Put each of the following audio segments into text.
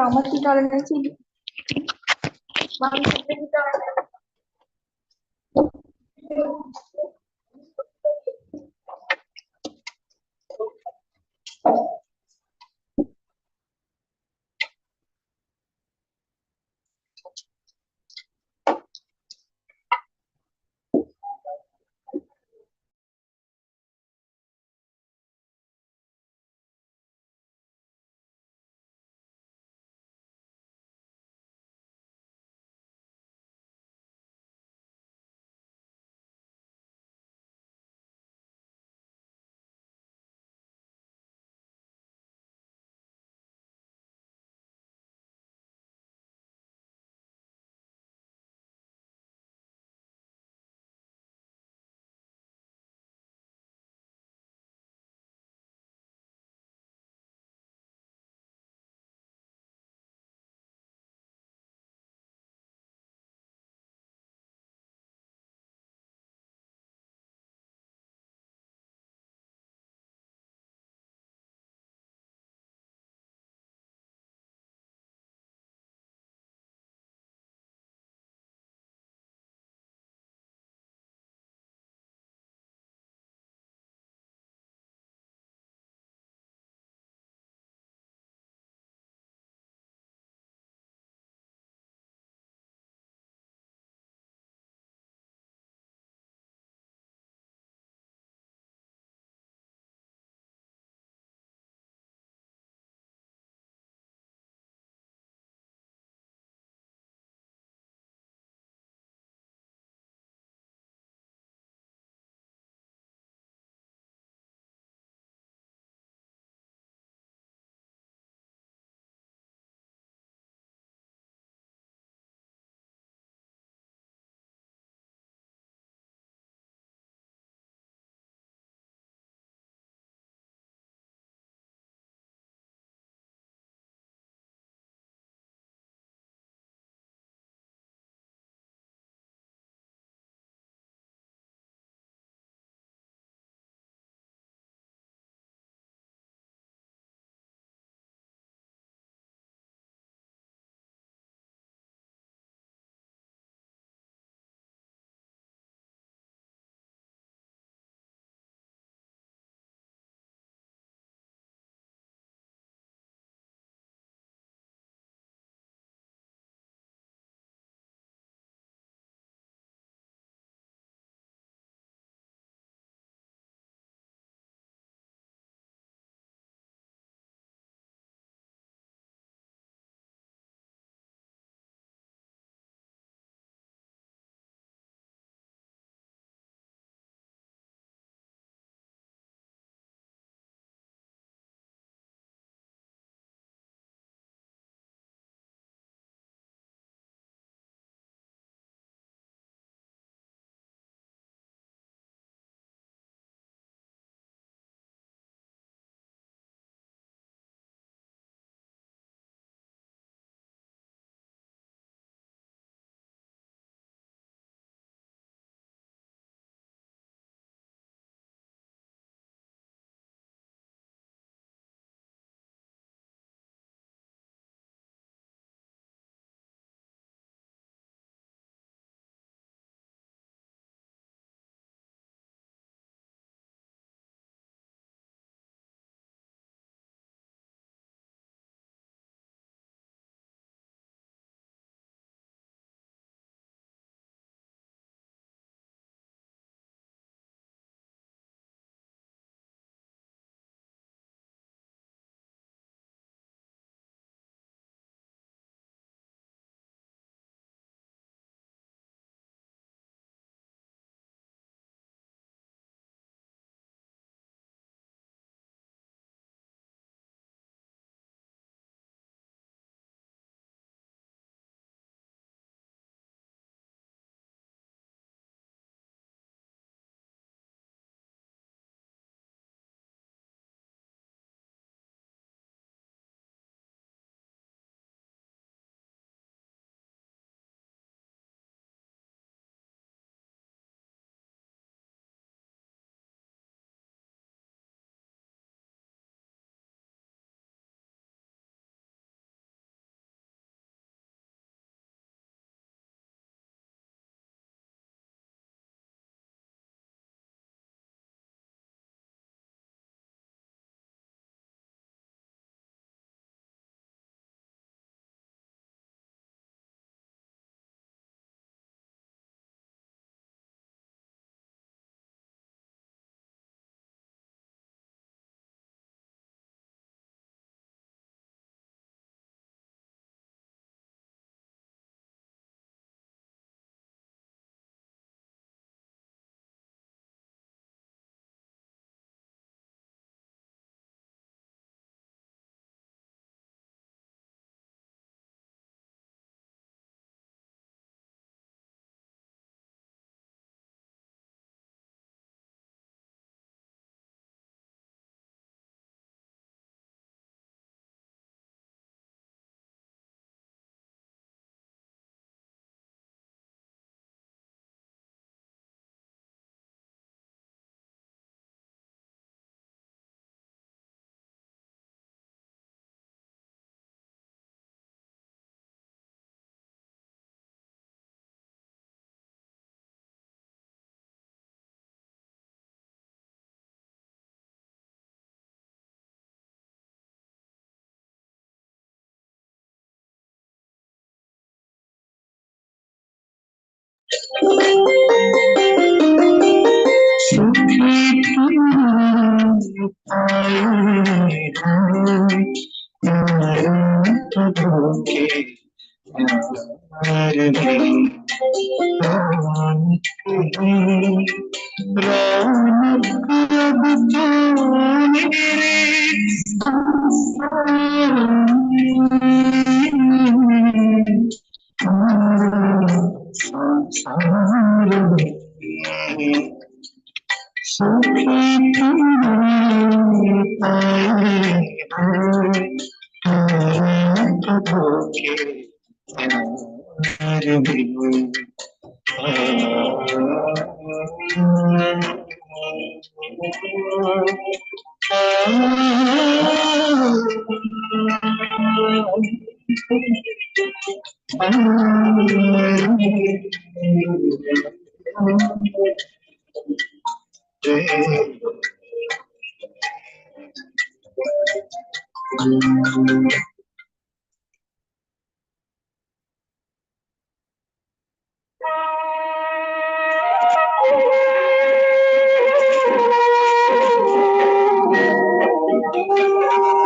அமர்த்திட்டாலும் நினைச்சு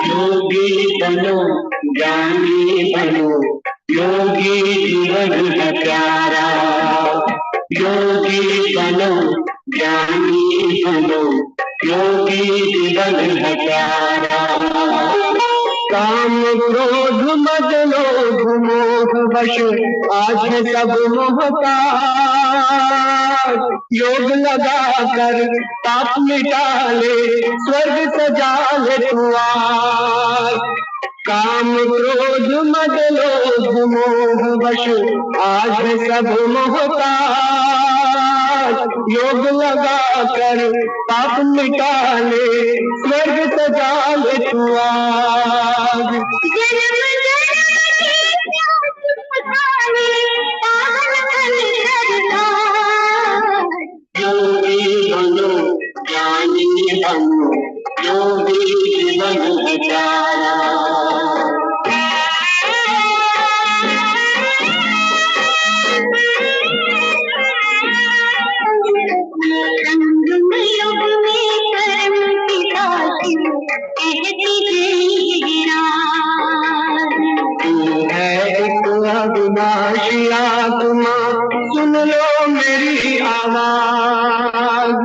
योगी बनो ज्ञानी बनो, योगी जीवन है प्यारा। योगी बनो ज्ञानी बनो, योगी जीवन है प्यारा। काम क्रोध मद लोभ मोह वश आज है सब मोहताज। योग लगा कर पाप मिटा ले, स्वर्ग सजा ले तू आज। काम क्रोध मद लोभ मोह वश आज है सब मोहताज। योग लगा कर पाप मिटा ले, स्वर्ग सजा ले तू आज। योगी बनो ज्ञानी बनो, योगी जीवन है प्यारा। अविनाशी आत्मा सुन लो मेरी आवाज।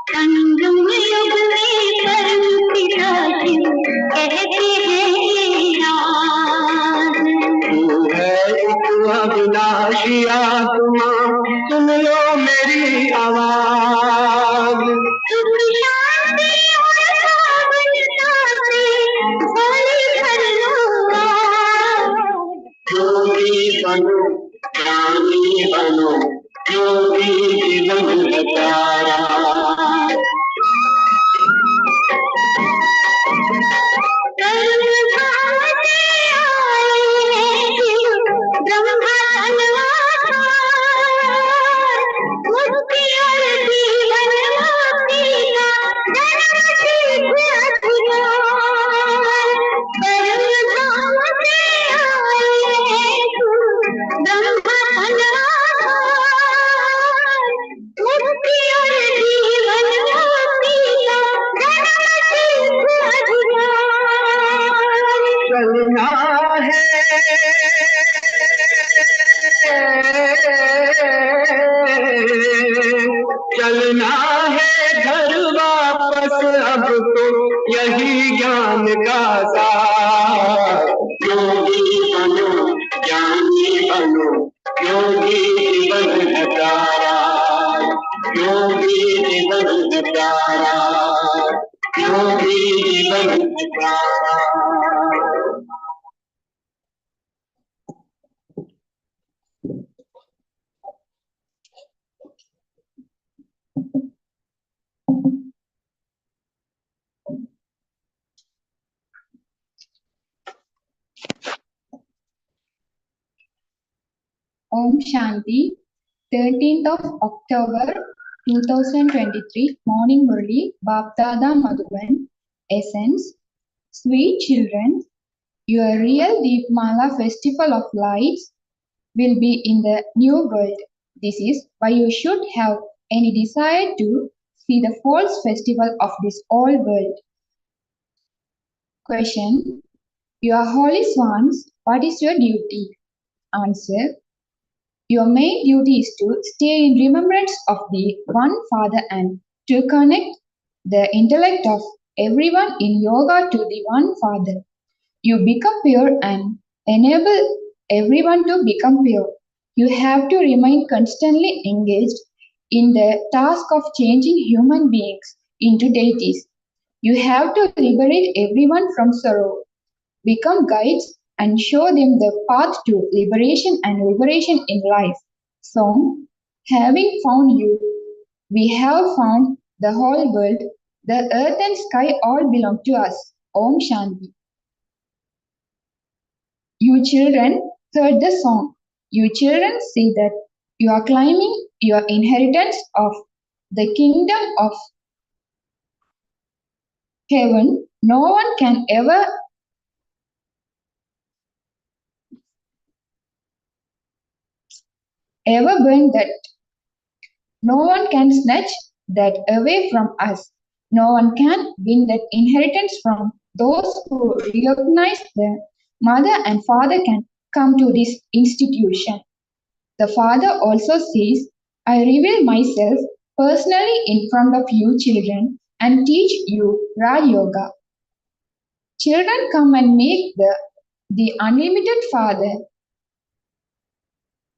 संगम युग में परम पिता शिव कहते हैं राज। तू है एक अविनाशी आत्मा सुन लो मेरी आवाज। सुख शांति और सावधता से भरी भर लो आज। योगी बनो ज्ञानी बनो, योगी जीवन है प्यारा। चलना है चलना है घर वापस अब तो यही ज्ञान का सार। योगी बनो ज्ञानी बनो, योगी जीवन है प्यारा। योगी जीवन है प्यारा, योगी जीवन है प्यारा। Om Shanti, 13th of October 2023, Morning Murli, Bapdada Madhuban, Essence. Sweet children, your real Deepmala Festival of Lights will be in the new world. This is why you should have any desire to see the false festival of this old world. Question. You are holy swans. What is your duty? Answer. Your main duty is to stay in remembrance of the one Father and to connect the intellect of everyone in yoga to the one Father. You become pure and enable everyone to become pure. You have to remain constantly engaged in the task of changing human beings into deities. You have to liberate everyone from sorrow, become guides, and show them the path to liberation in life. So, having found you, we have found the whole world. The earth and sky all belong to us. Om Shanti. You children heard the song. You children see that you are climbing your inheritance of the kingdom of heaven. No one can ever burn that. No one can snatch that away from us. No one can win that inheritance from those who recognize the mother and father can come to this institution. The father also says, I reveal myself personally in front of you children and teach you Raj Yoga. Children come and make the unlimited father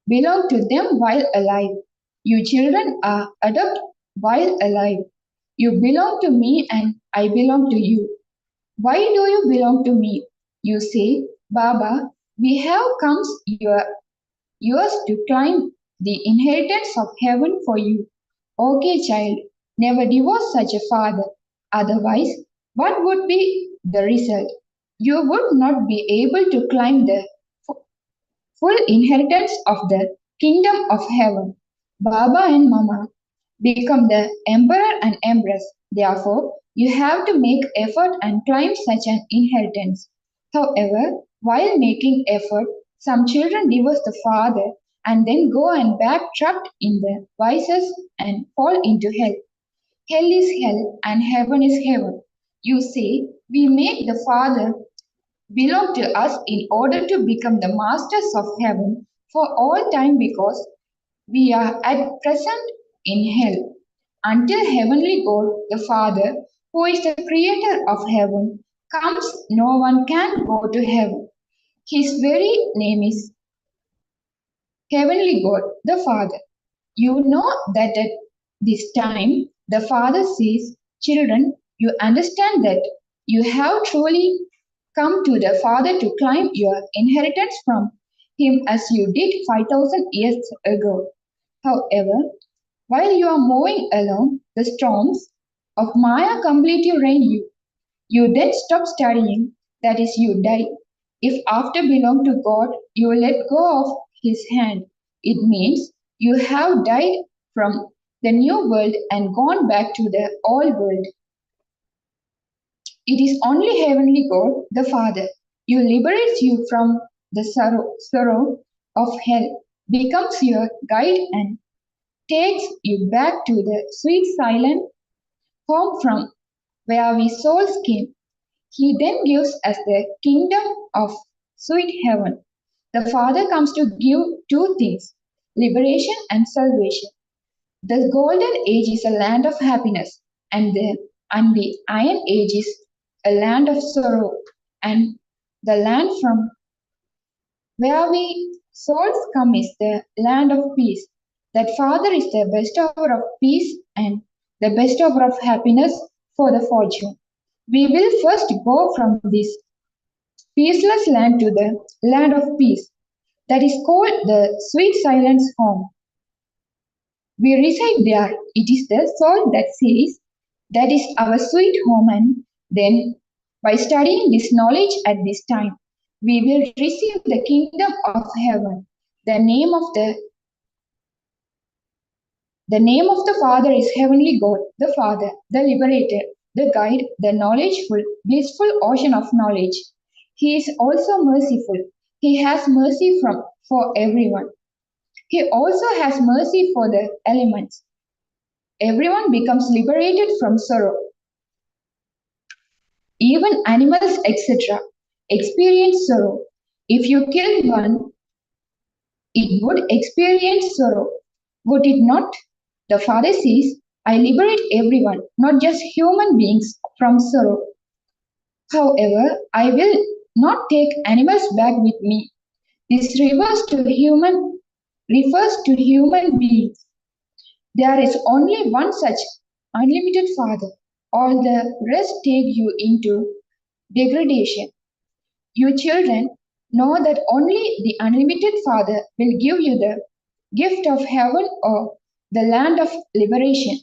belong to them while alive. You children are adopted while alive. You belong to me and I belong to you. Why do you belong to me? You say, Baba, we have come yours to climb the inheritance of heaven for you. Okay, child, never divorce such a father. Otherwise, what would be the result? You would not be able to climb the full inheritance of the kingdom of heaven. Baba and Mama become the emperor and empress. Therefore, you have to make effort and climb such an inheritance. However, while making effort, some children divorce the father and then go and back trapped in the vices and fall into hell. Hell is hell and heaven is heaven. You say, we make the father belong to us in order to become the masters of heaven for all time because we are at present in hell. Until heavenly God, the Father, who is the creator of heaven, comes, no one can go to heaven. His very name is Heavenly God, the Father. You know that at this time the Father says, children, you understand that you have truly come to the Father to claim your inheritance from Him as you did 5,000 years ago. However, while you are moving along, the storms of Maya completely rain you. You then stop studying, that is, you die. If after belong to God, you let go of His hand, it means you have died from the new world and gone back to the old world. It is only Heavenly God, the Father, who liberates you from the sorrow of hell, becomes your guide and takes you back to the sweet silent home from where we souls came. He then gives us the kingdom of sweet heaven. The Father comes to give two things, liberation and salvation. The golden age is a land of happiness, and the iron age is a land of sorrow, and the land from where we souls come is the land of peace. That Father is the bestower of peace and the bestower of happiness for the fortune. We will first go from this peaceless land to the land of peace, that is called the sweet silence home. We reside there. It is the soul that says, that is our sweet home, and then by studying this knowledge at this time, we will receive the kingdom of heaven. The name of the Father is Heavenly God, the Father, the Liberator, the Guide, the knowledgeful, blissful ocean of knowledge. He is also merciful. He has mercy for everyone. He also has mercy for the elements. Everyone becomes liberated from sorrow. Even animals, etc., experience sorrow. If you kill one, it would experience sorrow, would it not? The Father says, I liberate everyone, not just human beings, from sorrow. However, I will not take animals back with me. This refers to human beings. There is only one such unlimited Father. All the rest take you into degradation. You children know that only the unlimited Father will give you the gift of heaven or the land of liberation.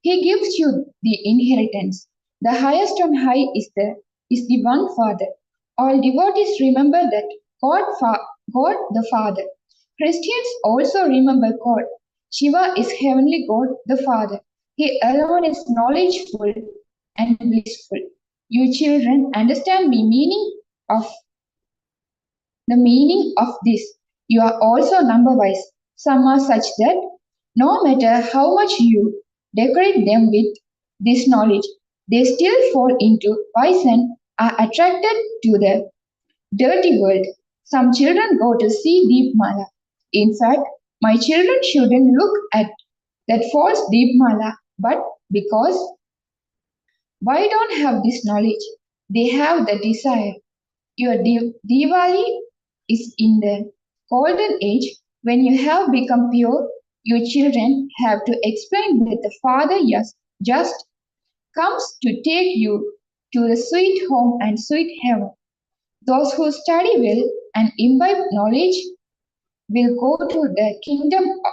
He gives you the inheritance. The highest on high is the one Father. All devotees remember that God the Father. Christians also remember God. Shiva is heavenly God the Father. He alone is knowledgeful and blissful. You children understand of the meaning of this. You are also number wise. Some are such that no matter how much you decorate them with this knowledge, they still fall into vice and are attracted to the dirty world. Some children go to see Deepmala. In fact, my children shouldn't look at that false Deepmala, but because why don't have this knowledge? They have the desire. Your Diwali is in the golden age when you have become pure. Your children have to explain that the Father yes, just comes to take you to the sweet home and sweet heaven. Those who study well and imbibe knowledge will go to the kingdom of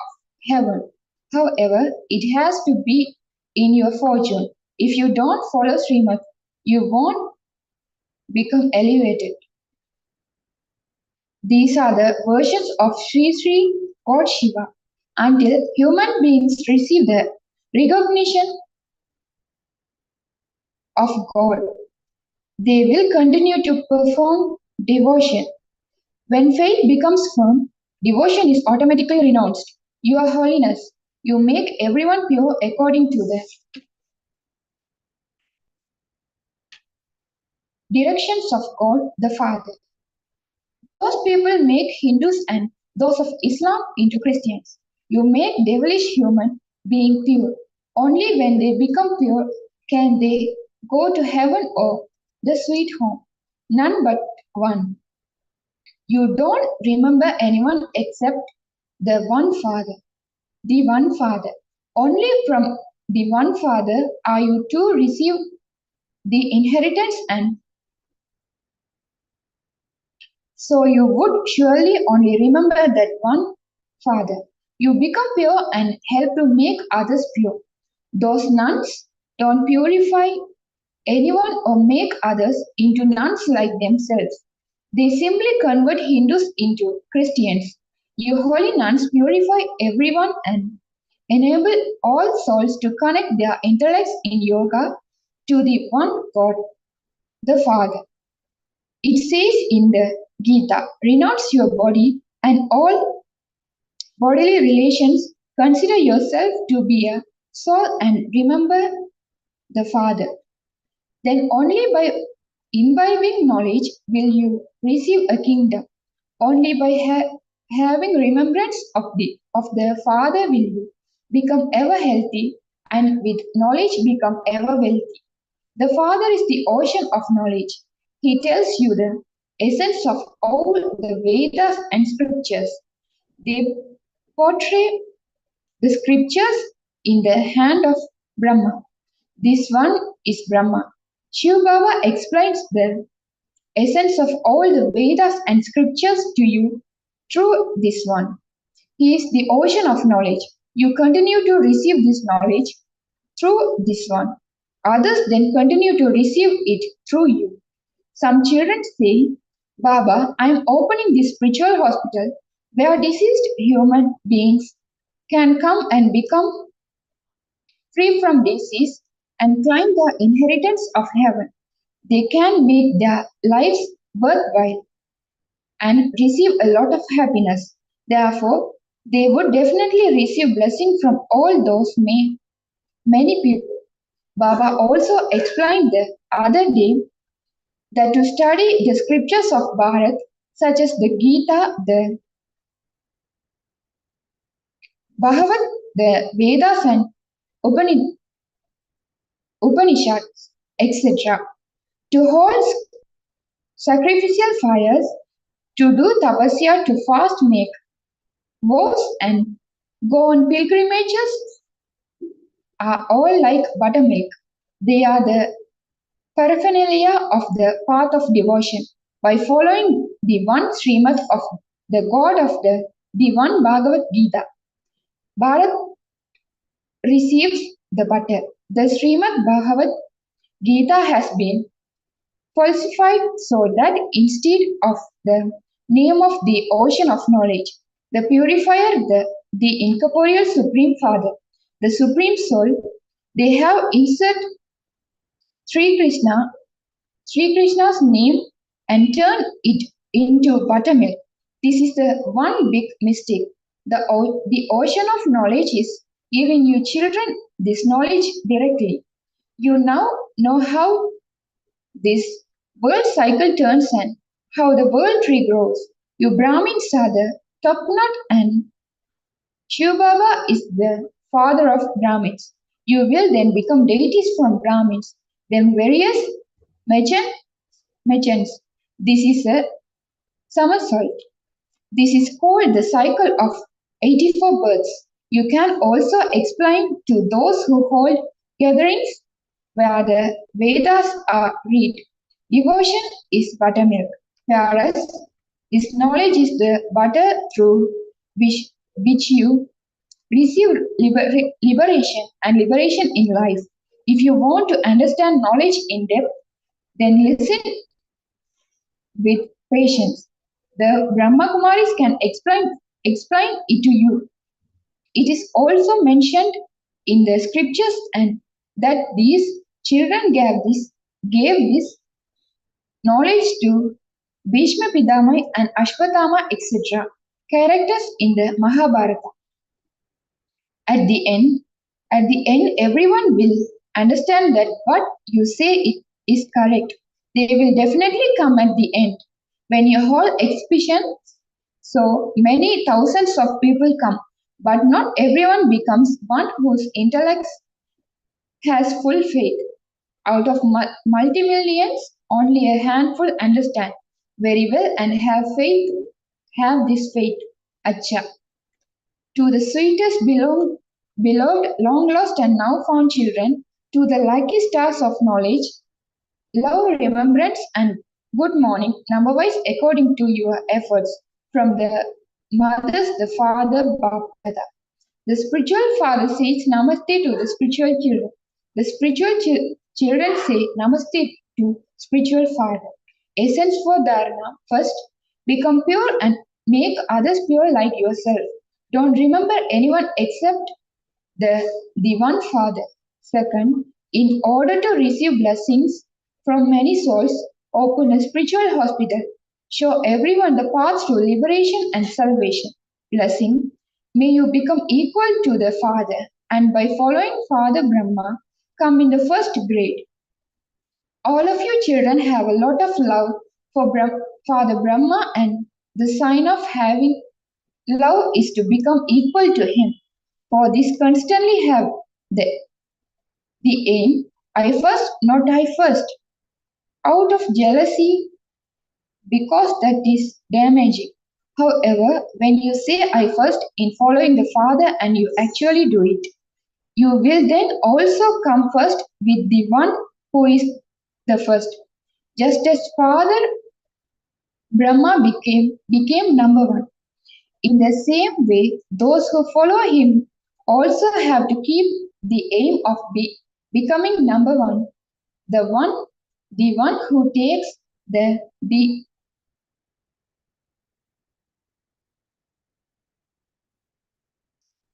heaven. However, it has to be in your fortune. If you don't follow Srimad, you won't become elevated. These are the versions of Sri Sri God Shiva. Until human beings receive the recognition of God, they will continue to perform devotion. When faith becomes firm, devotion is automatically renounced. Your Holiness, you make everyone pure according to the directions of God the Father. Those people make Hindus and those of Islam into Christians. You make devilish human being pure. Only when they become pure can they go to heaven or the sweet home. None but one. You don't remember anyone except the one Father. The one Father. Only from the one Father are you to receive the inheritance, and so you would surely only remember that one Father. You become pure and help to make others pure. Those nuns don't purify anyone or make others into nuns like themselves. They simply convert Hindus into Christians. You holy nuns purify everyone and enable all souls to connect their intellects in yoga to the one God, the Father. It says in the Gita, renounce your body and all bodily relations, consider yourself to be a soul and remember the Father. Then only by imbibing knowledge will you receive a kingdom. Only by having remembrance of the Father will you become ever healthy and with knowledge become ever wealthy. The Father is the ocean of knowledge. He tells you the essence of all the Vedas and scriptures. They portray the scriptures in the hand of Brahma. This one is Brahma. Shiv Baba explains the essence of all the Vedas and scriptures to you through this one. He is the ocean of knowledge. You continue to receive this knowledge through this one. Others then continue to receive it through you. Some children say, Baba, I am opening this spiritual hospital where deceased human beings can come and become free from disease and claim the inheritance of heaven. They can make their lives worthwhile and receive a lot of happiness. Therefore, they would definitely receive blessing from all those many people. Baba also explained the other day that to study the scriptures of Bharat, such as the Gita, the Bhagavad, the Vedas, and Upanishads, etc., to hold sacrificial fires, to do tapasya, to fast, make vows, and go on pilgrimages are all like buttermilk. They are the paraphernalia of the path of devotion. By following the one Srimad of the God of the one Bhagavad Gita, Bharat receives the butter. The Srimad Bhagavad Gita has been falsified so that instead of the name of the ocean of knowledge, the purifier, the incorporeal Supreme Father, the Supreme Soul, they have inserted Sri Krishna, Sri Krishna's name and turned it into buttermilk. This is the one big mistake. The ocean of knowledge is giving you children this knowledge directly. You now know how this world cycle turns and how the world tree grows. You Brahmins are the top nut and Shiv Baba is the father of Brahmins. You will then become deities from Brahmins, then various merchant, merchants. This is a somersault. This is called the cycle of 84 births. You can also explain to those who hold gatherings where the Vedas are read. Devotion is buttermilk, whereas this knowledge is the butter through which you receive liberation and liberation in life. If you want to understand knowledge in depth, then listen with patience. The Brahma Kumaris can explain it to you. It is also mentioned in the scriptures and that these children gave this knowledge to Bhishma Pidamai and Ashwatthama, etc., characters in the Mahabharata. At the end, at the end, everyone will understand that what you say is correct. They will definitely come at the end when you hold exhibitions. So many thousands of people come, but not everyone becomes one whose intellect has full faith. Out of multi-millions, only a handful understand very well and have faith, have this faith. Acha. To the sweetest beloved, long lost and now found children, to the lucky stars of knowledge, love, remembrance, and good morning, number wise according to your efforts, from the mothers, the father, Bapdada. The spiritual father says namaste to the spiritual children. The spiritual children say namaste to spiritual father. Essence for dharma: first, become pure and make others pure like yourself. Don't remember anyone except the one Father. Second, in order to receive blessings from many souls, open a spiritual hospital. Show everyone the path to liberation and salvation. Blessing, may you become equal to the Father, and by following Father Brahma, come in the first grade. All of you children have a lot of love for Father Brahma, and the sign of having love is to become equal to him. For this constantly have the, the aim, I first, not I first, out of jealousy, because that is damaging. However, when you say I first in following the Father and you actually do it, you will then also come first with the one who is the first. Just as Father Brahma became number one. In the same way, those who follow him also have to keep the aim of becoming number one, the one who takes the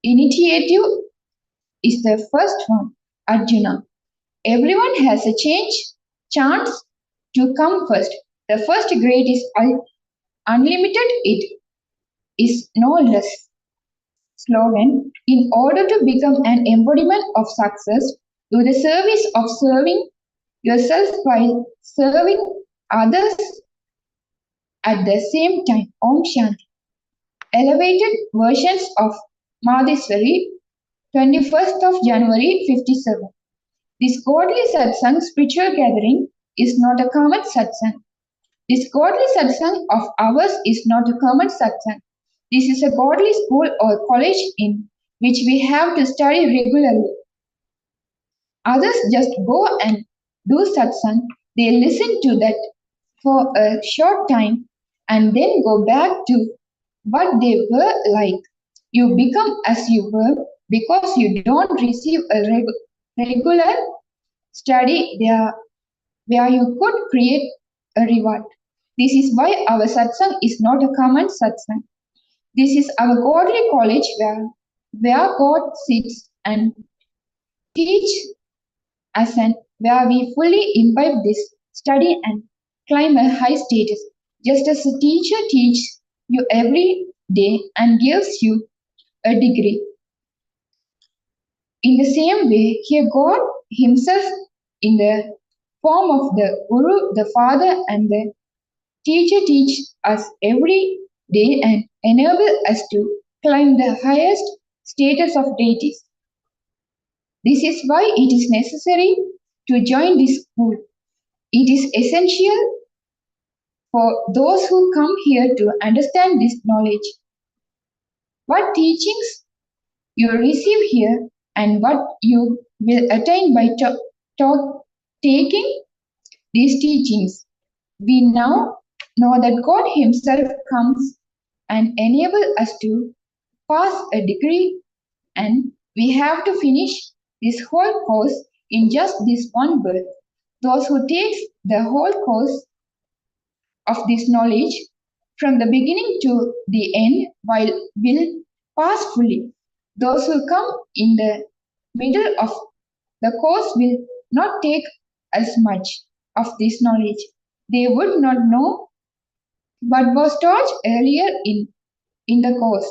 initiative is the first one, Arjuna. Everyone has a chance to come first. The first grade is unlimited. It is no less. Slogan: in order to become an embodiment of success, Do the service of serving yourself while serving others at the same time. Om Shanti. Elevated versions of Madheswari, 21st of January 57. This godly satsang spiritual gathering is not a common satsang. This godly satsang of ours is not a common satsang. This is a godly school or college in which we have to study regularly. Others just go and do satsang. They listen to that for a short time and then go back to what they were like. You become as you were because you don't receive a regular study there where you could create a reward. This is why our satsang is not a common satsang. This is our godly college where God sits and teach us and where we fully imbibe this study and climb a high status. Just as a teacher teaches you every day and gives you a degree. In the same way, here God Himself in the form of the Guru, the Father and the Teacher teach us every day and enable us to climb the highest status of deities. This is why it is necessary to join this school. It is essential for those who come here to understand this knowledge. What teachings you receive here and what you will attain by taking these teachings. We now know that God Himself comes and enables us to pass a degree, and we have to finish this whole course in just this one birth. Those who take the whole course of this knowledge from the beginning to the end will pass fully. Those who come in the middle of the course will not take as much of this knowledge. They would not know what was taught earlier in the course.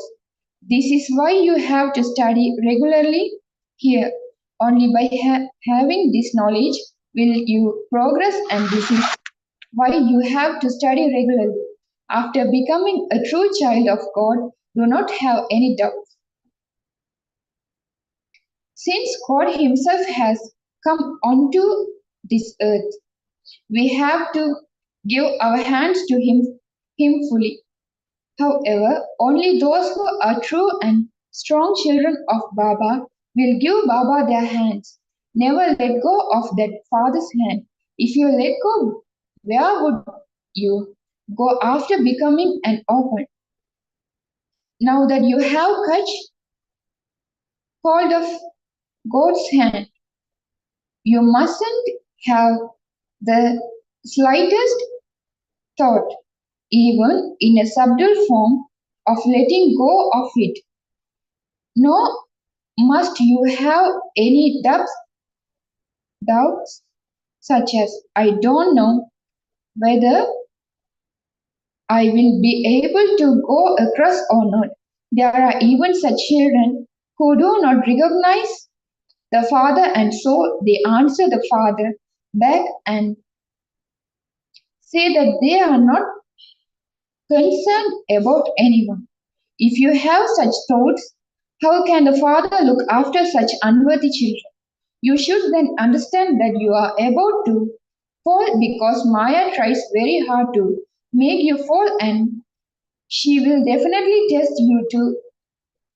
This is why you have to study regularly here. Only by having this knowledge will you progress, and this is why you have to study regularly. After becoming a true child of God, do not have any doubts. Since God Himself has come onto this earth, we have to give our hands to Him fully. However, only those who are true and strong children of Baba will give Baba their hands. Never let go of that Father's hand. If you let go, where would you go after becoming an orphan? Now that you have catch hold of God's hand, you mustn't have the slightest thought, even in a subtle form, of letting go of it. Nor must you have any doubts such as, I don't know whether I will be able to go across or not. There are even such children who do not recognize the Father, and so they answer the Father back and say that they are not concerned about anyone. If you have such thoughts, how can the Father look after such unworthy children? You should then understand that you are about to fall because Maya tries very hard to make you fall, and she will definitely test you to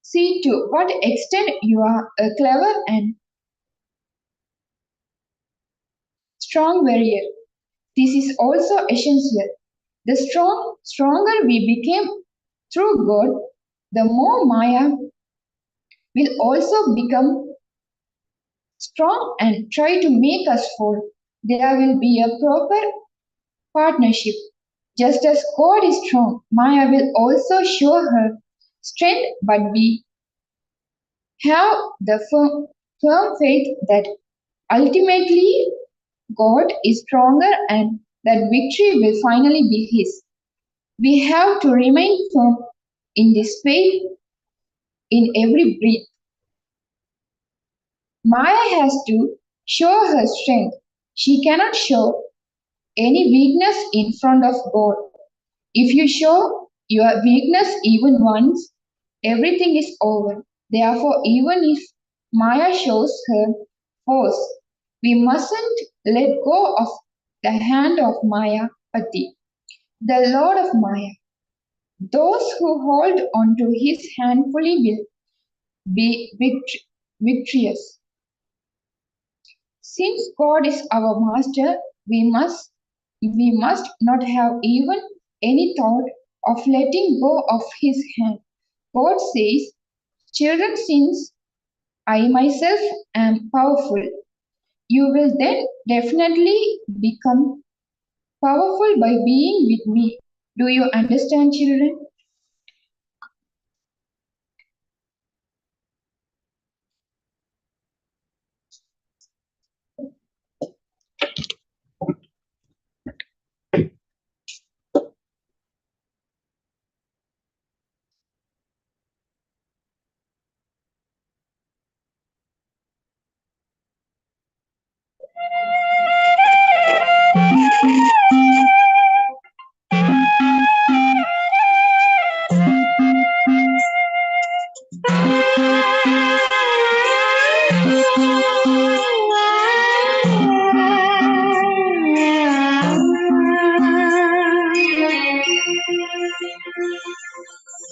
see to what extent you are a clever and strong warrior. This is also essential. The stronger we became through God, the more Maya will also become strong and try to make us fall. There will be a proper partnership. Just as God is strong, Maya will also show her strength, but we have the firm faith that ultimately God is stronger and that victory will finally be His. We have to remain firm in this faith in every breath. Maya has to show her strength. She cannot show any weakness in front of God. If you show your weakness even once, everything is over. Therefore, even if Maya shows her force, we mustn't let go of the hand of Maya Pati, the Lord of Maya. Those who hold on to his hand fully will be victorious. Since God is our master, we must not have even any thought of letting go of his hand. God says, children, since I myself am powerful, you will then definitely become powerful by being with me. Do you understand, children?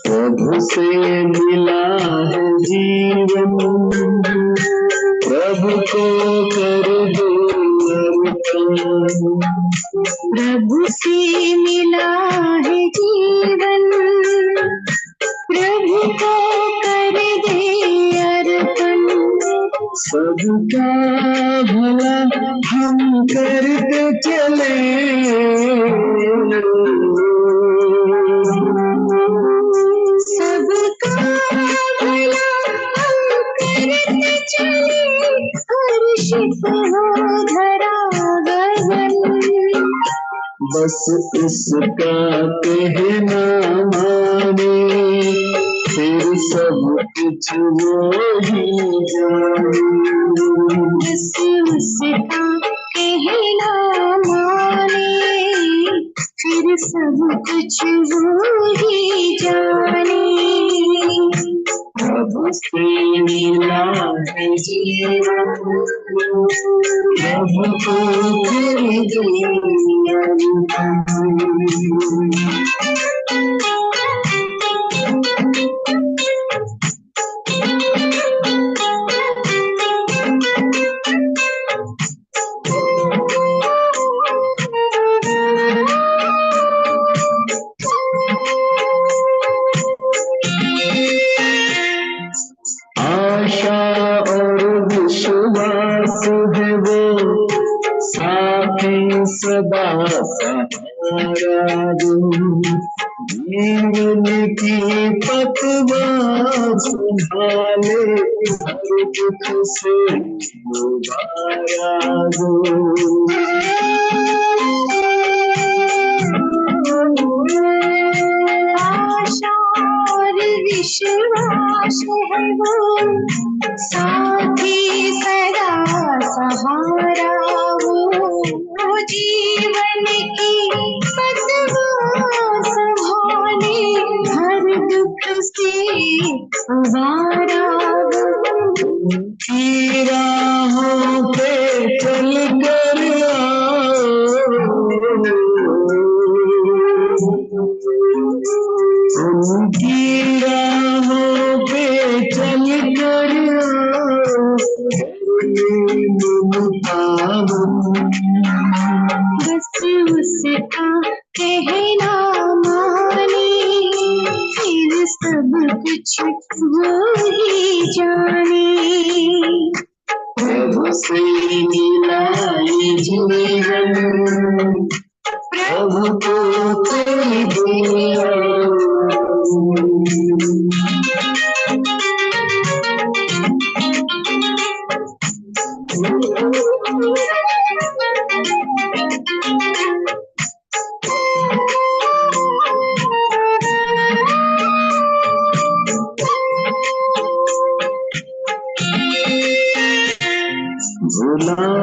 प्रभु से मिला है जीवन, प्रभु को कर दो अर्पण। प्रभु से मिला है जीवन, प्रभु को कर दे अर्पण। सबका भला हम करते चले, सबका भला हम करते चले, हर्षित हो धरा गगन। बस इसका कहना माने, फिर सब कुछ वो ही जाने। बस उसका कहना माने, फिर सब कुछ वो ही जाने। प्रभु से मिला है जीवन, प्रभु को कर दे अर्पण। आशा और विश्वास है वो, साथी सदा सहारा दो। जीवन की पतवार संभाले, हर दुख से उबारा दो। आशा और विश्वास है वो, साथी सदा सहारा वो। जीवन की पतवार संभाले, हर दुख से उबारा वो। उनकी राहों पे चल कर उनकी राहों पे चल कर बस उसका कहना माने, फिर सब कुछ वो ही जाने। प्रभु से मिला ये जीवन, प्रभु को कर दे अर्पण। भुला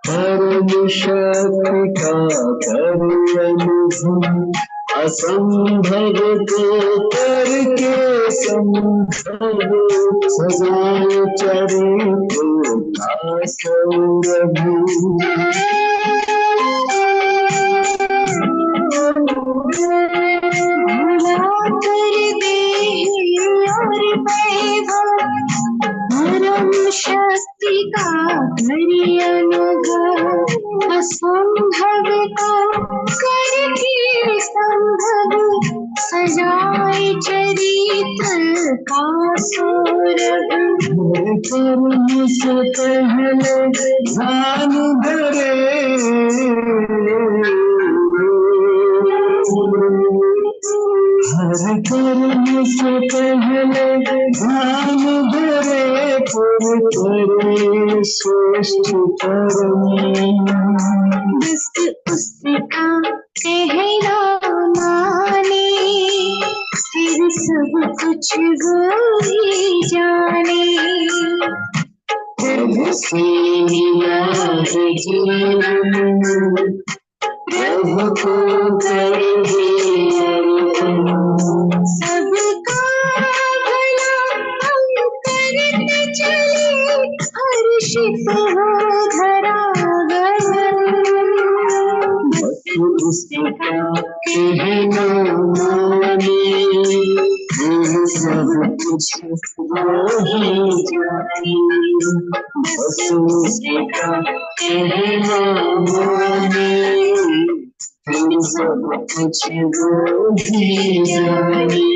परम शक्ति का कर अनुभव, असंभव को करके संभव, सजाए चरित्र का सौरभ। परम शक्ति का करी अनुभव, असंभव को करके संभव, सजाए चरित्र का सौरभ। कर्म से पहले ध्यान धरे, हर कर्म से पहले ध्यान धरे, पुर करे श्रेष्ठ कर्म। बस उसका कहना माने, फिर सब कुछ वो ही जाने। प्रभु से मिला है जीवन, प्रभु को करेंगे अर्पण। सबका भला हम करते चले, हर्षित हो धरागमन। बस उसका कहना माने, फिर सब कुछ वो ही जाने। बस उसका कहना माने, फिर सब कुछ वो ही जाने।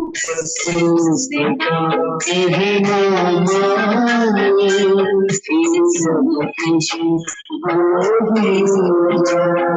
बस उसका कहना माने, फिर सब कुछ वो ही जाने।